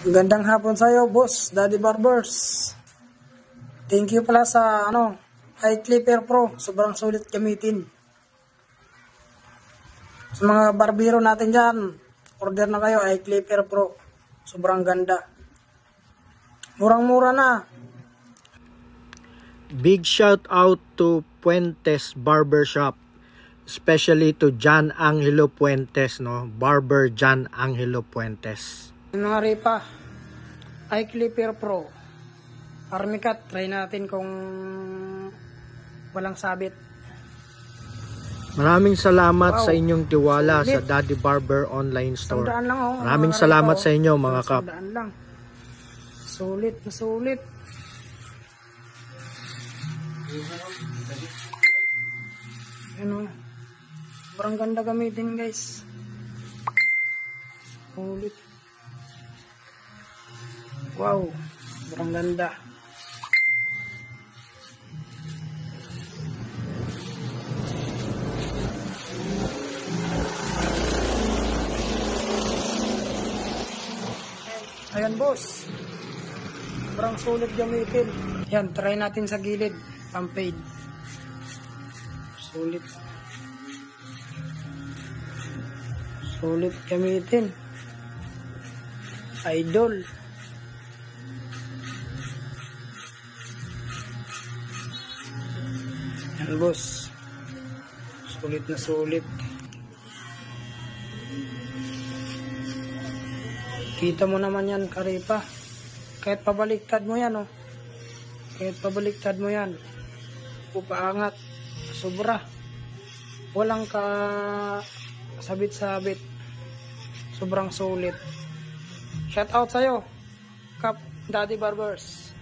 Gandang hapon sa'yo, boss, Daddy Barbers. Thank you pala sa Eye Clipper Pro. Sobrang sulit gamitin. Sa mga barbero natin dyan, order na kayo, Eye Clipper Pro. Sobrang ganda. Murang-mura na. Big shout out to Puentes Barbershop, especially to John Angelo Puentes, Barber John Angelo Puentes. Mga ripa, Eye Clipper Pro. Army cut, try natin kung walang sabit. Maraming salamat sa inyong tiwala sa Daddy Barber Online Store. Maraming salamat sa inyo mga kap. Lang. Sulit na sulit. Sobrang ganda gamitin, guys. Sulit. Wow, sobrang ganda. Ayan, boss. Sobrang sulit gamitin. Yan, try natin sa gilid. Pang-fade. Sulit. Sulit gamitin. Idol. Yan, boss. Sulit na sulit. Kita mo naman yan, karipa. Kahit pabaliktad mo yan, Kahit pabaliktad mo yan. Upaangat. Sobra. Walang sabit-sabit. Sobrang sulit. Shout out sa'yo, Kap Daddy Barbers.